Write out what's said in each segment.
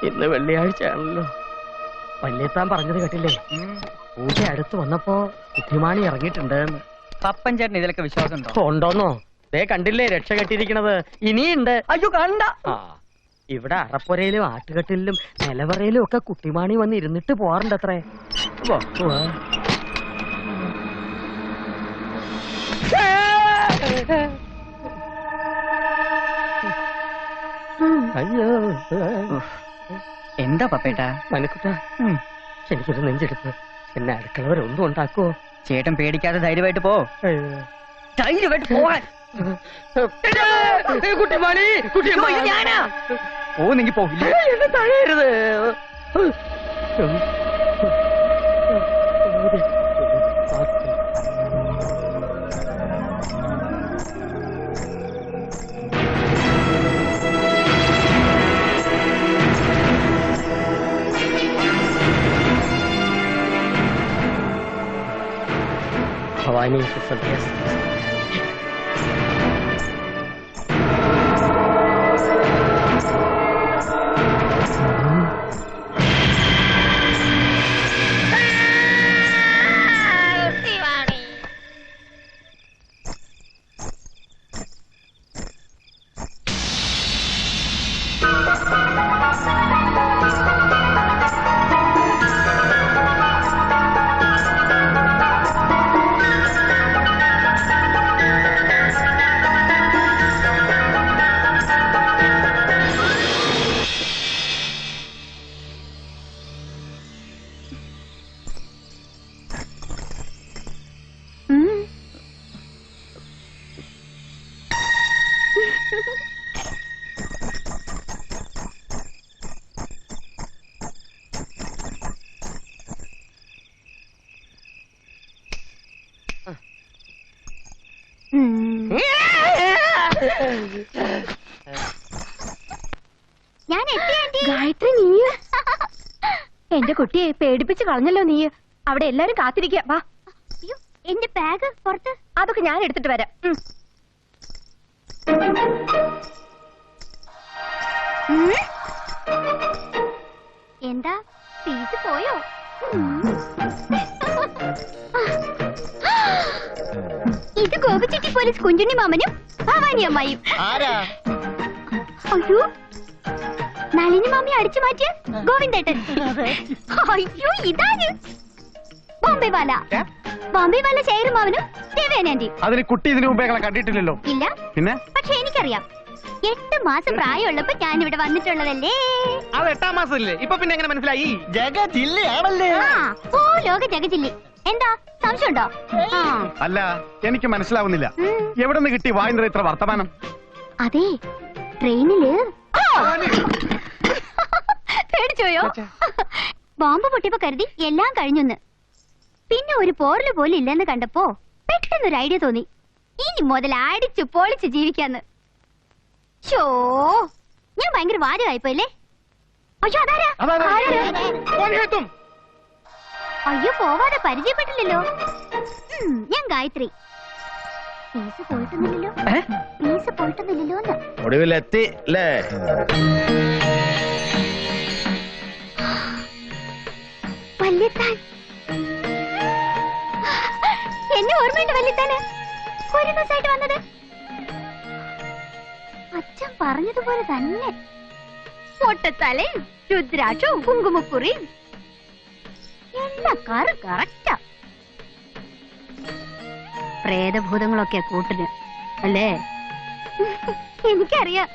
ഇന്ന് വെള്ളിയാഴ്ചയാണല്ലോ. വല്യത്താൻ പറഞ്ഞത് കേട്ടില്ലേ? പൂജ അടുത്ത് വന്നപ്പോ കുട്ടിമാണി ഇറങ്ങിയിട്ടുണ്ട്. പപ്പൻ ചേട്ടൻ ഇതിലൊക്കെ വിശ്വാസം ഉണ്ടോന്നോ? ദേ കണ്ടില്ലേ രക്ഷ കെട്ടിയിരിക്കണത്? ഇനിയുണ്ട്. അയ്യോ കണ്ട. ഇവിടെ അറപ്പുരയിലും ആട്ടുകെട്ടിലും നിലവറയിലും ഒക്കെ കുട്ടിമാണി വന്ന് ഇരുന്നിട്ട് പോവാറുണ്ട് അത്രേ. അയ്യോ എന്താ പപ്പേട്ടാ? മനക്കുട്ട, എനിക്കൊരു നെഞ്ചെടുപ്പ്. എന്നെ അടുക്കള വരെ ഒന്നും ഉണ്ടാക്കുവോ? ചേട്ടൻ പേടിക്കാതെ ധൈര്യമായിട്ട് പോ. ധൈര്യമായിട്ട് പോവാൻ. കുട്ടിമാണി, ഞാനാ പോന്നെങ്കി പോകില്ല. എന്നെ തഴയരുത്. ഭവാനി സദ്യ ഗായത്രി, നീ എന്റെ കുട്ടിയെ പേടിപ്പിച്ച് കളഞ്ഞല്ലോ. നീ അവിടെ എല്ലാരും കാത്തിരിക്കുക. വാ. എന്റെ ബാഗ് പുറത്ത്. അതൊക്കെ ഞാൻ എടുത്തിട്ട് വരാം. എന്താ ഫീസ് പോയോ? ഇത് ഗോപിച്ചെട്ടി പോലീസ് കുഞ്ചുണ്ണി മാമനും ഭവാനി അമ്മായും. അയ്യോ, നളിനി മാമി അടിച്ചു മാറ്റിയ ഗോവിന്ദേട്ടൻ. അയ്യോ, ഇതാണ് ബോംബെ വാല. ബോംബെ വാല ശേഖരമാവനും ദേവേനാന്റി. അതിന് കുട്ടി ഇതിനു മുമ്പേ കണ്ടിട്ടില്ലല്ലോ. ഇല്ല, പിന്നെ പക്ഷെ എനിക്കറിയാം. 8 മാസം പ്രായമുള്ളപ്പോ ഞാൻ ഇവിടെ വന്നിട്ടുള്ളതല്ലേ. അത് 8ാം മാസമല്ലേ? ഇപ്പൊ പിന്നെ എങ്ങനെ മനസ്സിലായി? ജഗജില്ലയാണല്ലേ? ഓ, ലോക ജഗജില്ലി. എന്താ സംശയമുണ്ടോ? അല്ല, എനിക്ക് മനസ്സിലാവുന്നില്ല. എവിടെ നിന്ന് കിട്ടി വായിന്റെ ഇത്ര വർത്തമാനം? അതെ, ട്രെയിനില് പേടിച്ചോയോ? ബോംബ് പൊട്ടിയപ്പോ കരുതി എല്ലാം കഴിഞ്ഞെന്ന്. പിന്നെ ഒരു പോറല് പോലും ഇല്ലെന്ന് കണ്ടപ്പോ പെട്ടെന്നൊരു ഐഡിയ തോന്നി. ഇനി മുതൽ അടിച്ചു പൊളിച്ച് ജീവിക്കാന്ന്. ഷോ, ഞാൻ ഭയങ്കര വാചകമായിപ്പോയല്ലേ? അയ്യോ, അതാരാ? അയ്യോ, പോവാതെ പരിചയപ്പെട്ടില്ലല്ലോ. ഞാൻ ഗായത്രി. ഫീസ് പോയിട്ടൊന്നുമില്ലല്ലോ. ഫീസ് പോയിട്ടൊന്നുമില്ലല്ലോ. ഒടുവിലെത്തി അല്ലേ? വല്യത്താൻ, എന്നെ ഓർമ്മയുണ്ട് വല്യത്താന്? ഒരു ദിവസമായിട്ട് വന്നത്. അച്ഛൻ പറഞ്ഞതുപോലെ തന്നെ പൊട്ടത്തലയും രുദ്രാക്ഷവും കുങ്കുമക്കുറിയും എല്ലാ കാറും കറക്റ്റാ. പ്രേതഭൂതങ്ങളൊക്കെ കൂട്ടിന് അല്ലേ? എനിക്കറിയാം.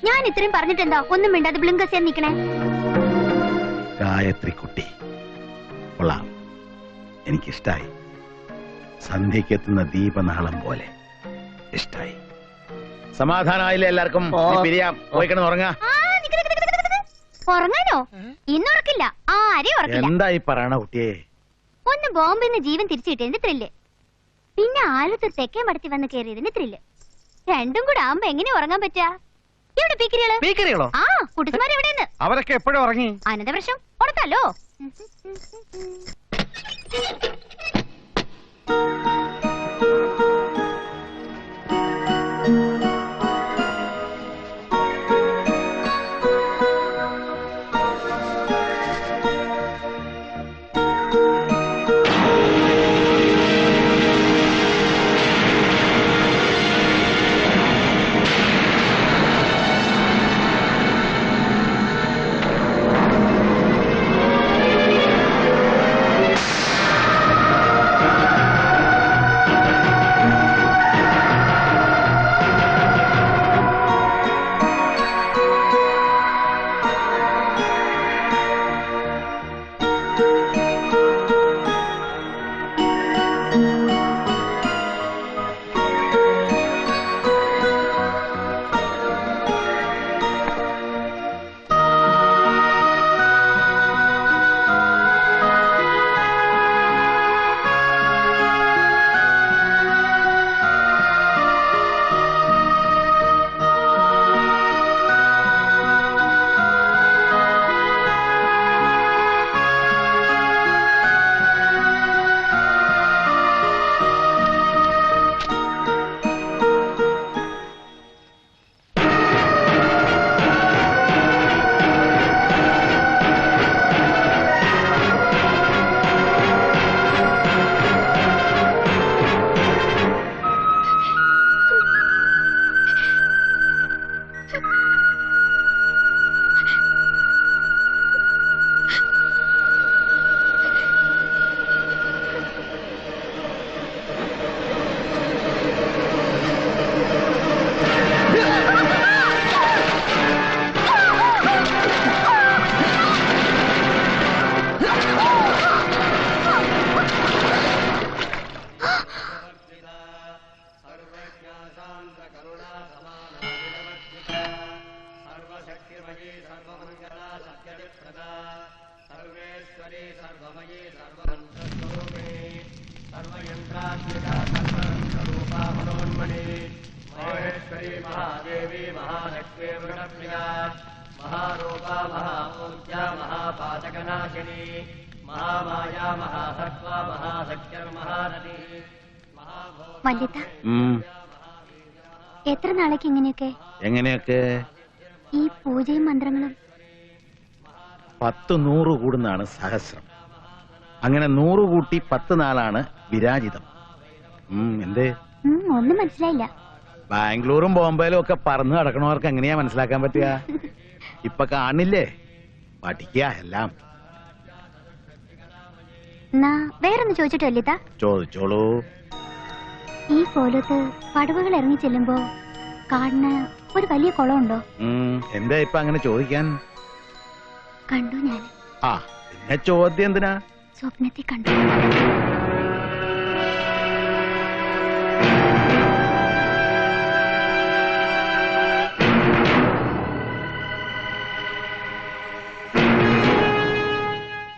ഞാൻ ഇത്രയും പറഞ്ഞിട്ടെന്താ ഒന്നും മിണ്ടാതെ ബ്ലിങ്കസ് നിക്കണേ? ഗായത്രി കുട്ടി കൊള്ളാം, എനിക്കിഷ്ടായി. സന്ധ്യക്കെത്തുന്ന ദീപനാളം പോലെ ഇഷ്ടായി. സമാധാനമായില്ലേ എല്ലാവർക്കും? പിരിയാം, പോയി കിടന്ന് ഉറങ്ങാ. ഉറങ്ങാനോ? ഇന്നുറക്കില്ല, ആരെയും ഉറക്കില്ല. എന്തായി പറയണ കുട്ടിയെ? ഒന്ന് ബോംബെന്ന് ജീവൻ തിരിച്ചു കിട്ടിയതിന്റെ ത്രില്ല്, പിന്നെ ആലത്തൂർ തെക്കേ മടത്തി വന്ന് കയറിയതിന്റെ ത്രില്ല്. രണ്ടും കൂടെ ആവുമ്പോ എങ്ങനെ ഉറങ്ങാൻ പറ്റാ? എവിടെ പീക്കിരികളോ? ആ, കുട്ടിമാർ എവിടെയെന്ന്? അവരൊക്കെ എപ്പോഴും ഉറങ്ങി. അനന്തവർഷം ഉറക്കാലോ. വല്യത്ത എത്ര നാളേക്ക് ഇങ്ങനെയൊക്കെ? എങ്ങനെയൊക്കെ? ഈ പൂജയും മന്ത്രങ്ങളും 10 100 കൂടുന്നതാണ് സഹസ്രം. അങ്ങനെ 100 കൂട്ടി 10 നാളാണ് വിരാജിതം. എന്തേ? ഒന്നും മനസ്സിലായില്ല. ബാംഗ്ലൂരും ബോംബെയിലും ഒക്കെ പറന്ന് നടക്കണവർക്ക് എങ്ങനെയാ മനസ്സിലാക്കാൻ പറ്റുക? ഇപ്പൊ കാണില്ലേ, പഠിക്കുക എല്ലാം. എന്നാ വേറൊന്ന് ചോദിച്ചിട്ട് വല്യത്ത? ചോദിച്ചോളൂ. ഈ കോലത്ത് പടവുകൾ ഇറങ്ങി ചെല്ലുമ്പോ കാണുന്ന ഒരു വലിയ കുളമുണ്ടോ? എന്താ ഇപ്പൊ അങ്ങനെ ചോദിക്കാൻ? കണ്ടു ഞാൻ. ആ പിന്നെ ചോദ്യം എന്തിനാ? സ്വപ്നത്തിൽ കണ്ടു.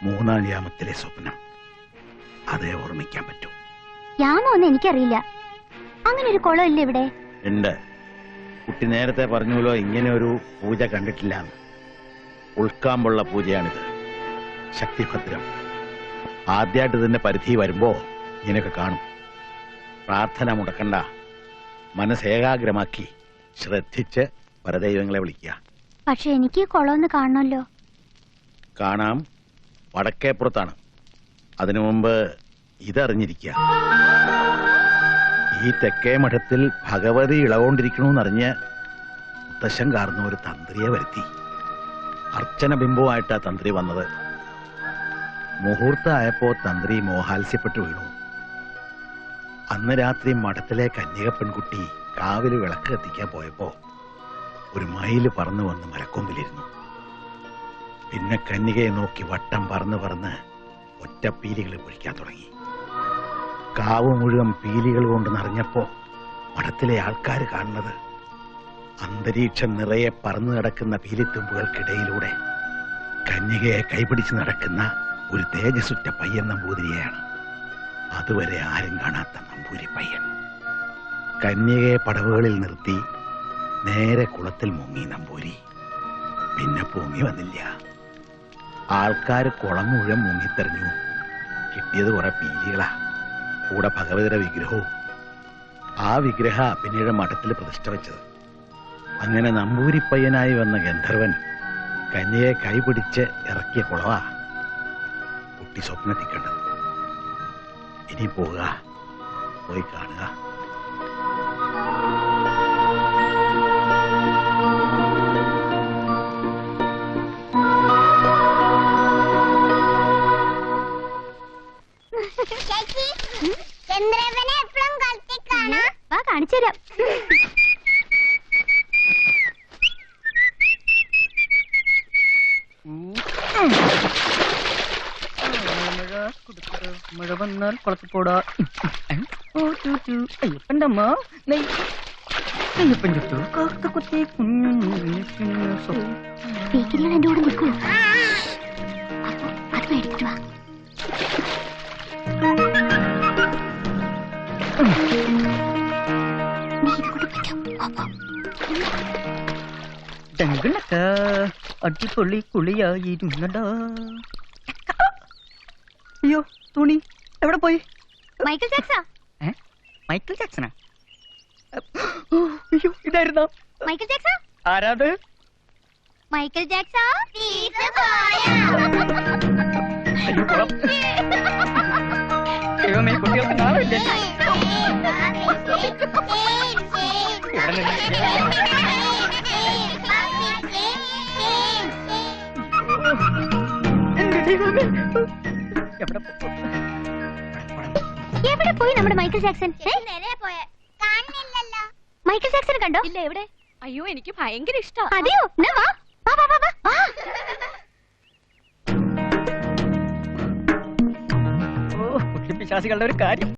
മൂന്നാം യാമത്തിലെ സ്വപ്നം, അതേ ഓർമ്മിക്കാൻ പറ്റൂ. യാമൊന്നും എനിക്കറിയില്ല. അങ്ങനെ ഒരു കുളം ഇല്ല ഇവിടെ. ഉണ്ട്. കുട്ടി നേരത്തെ പറഞ്ഞല്ലോ ഇങ്ങനെ ഒരു പൂജ കണ്ടിട്ടില്ല. ഉൾക്കാമ്പുള്ള പൂജയാണിത്. ശക്തിഭദ്രം. ആദ്യമായിട്ട് ഇതിന്റെ പരിധി വരുമ്പോ ഇങ്ങനെയൊക്കെ കാണും. പ്രാർത്ഥന മുടക്കണ്ട, മനസ്സേകാഗ്രമാക്കി ശ്രദ്ധിച്ച് പരദൈവങ്ങളെ വിളിക്കുക. പക്ഷെ എനിക്ക് കുളമൊന്ന് കാണണമല്ലോ. കാണാം, വടക്കേപ്പുറത്താണ്. അതിനു മുമ്പ് ഇതറിഞ്ഞിരിക്കുക. ഈ തെക്കേ മഠത്തിൽ ഭഗവതി ഇളകൊണ്ടിരിക്കണമെന്നറിഞ്ഞ് മുത്തശ്ശൻ കാർന്ന ഒരു തന്ത്രിയെ വരുത്തി. അർച്ചന ബിംബവുമായിട്ടാ തന്ത്രി വന്നത്. മുഹൂർത്തമായപ്പോ തന്ത്രി മോഹാത്സ്യപ്പെട്ടു വീണു. അന്ന് രാത്രി മഠത്തിലെ കന്യക പെൺകുട്ടി കാവില് വിളക്ക് കത്തിക്കാൻ പോയപ്പോ ഒരു മയില് പറന്നു വന്ന് മരക്കൊമ്പിലിരുന്നു. പിന്നെ കന്യകയെ നോക്കി വട്ടം പറന്ന് ഒറ്റപ്പീലികൾ പൊഴിക്കാൻ തുടങ്ങി. കാവ് മുഴുവൻ പീലികൾ കൊണ്ട് നിറഞ്ഞപ്പോ മഠത്തിലെ ആൾക്കാർ കാണുന്നത് അന്തരീക്ഷം നിറയെ പറന്നു നടക്കുന്ന പീലിത്തുമ്പുകൾക്കിടയിലൂടെ കന്യകയെ കൈപിടിച്ച് നടക്കുന്ന ഒരു തേജസ്സുറ്റ പയ്യൻ നമ്പൂതിരിയെയാണ്. അതുവരെ ആരും കാണാത്ത നമ്പൂരി പയ്യൻ. കന്യകയെ പടവുകളിൽ നിർത്തി നേരെ കുളത്തിൽ മുങ്ങി നമ്പൂരി. പിന്നെ പൊങ്ങി വന്നില്ല. ആൾക്കാർ കുളം മുഴുവൻ മുങ്ങിത്തെറിഞ്ഞു. കിട്ടിയത് കുറെ പീലികളാ, കൂടെ ഭഗവതിയുടെ വിഗ്രഹവും. ആ വിഗ്രഹ പിന്നീട് മഠത്തിൽ പ്രതിഷ്ഠ വെച്ചത്. അങ്ങനെ നമ്പൂരിപ്പയ്യനായി വന്ന ഗന്ധർവൻ കന്യയെ കൈപിടിച്ച് ഇറക്കിയ കുളവാ കുട്ടി സ്വപ്നത്തിൽ കണ്ടത്. ഇനി പോവുക, പോയി കാണുക. ചന്ദ്രവനെ എപ്പോഴും കളിച്ച് കാണാം. വാ കാണിച്ചുതരാം. മഴ വന്നാൽ കുളത്തിൽ പോടാ. അയ്യപ്പൻ്റെ അമ്മ അയ്യപ്പൻ ചുറ്റു കാക്ക കുത്തി പേക്കിരികൾ എന്റെ കൂടെ നിൽക്കൂ. അപ്പൊ അത് മേടിക്കുക. അടിപൊളി കുളിയായിരുന്നടാ. അയ്യോ തുണി എവിടെ പോയി? Michael Jackson. മൈക്കിൾ ജാക്സനാ? അയ്യോ ഇതായിരുന്നോ മൈക്കിൾ ജാക്സൺ? ആരാത്? Michael Jackson. അയ്യോ കുളം. ദൈവമേ, കുട്ടികൾക്ക് നാളെ എവിടെ പോയി നമ്മുടെ മൈക്കിൾ ജാക്സൺ? മൈക്കിൾ ജാക്സൺ കണ്ടോ? ഇല്ല, എവിടെ? അയ്യോ, എനിക്ക് ഭയങ്കര ഇഷ്ടം. അതെയോ? വാ വാ വാ വാ വാ. കുട്ടി പിശാചികളുടെ ഒരു കാര്യം.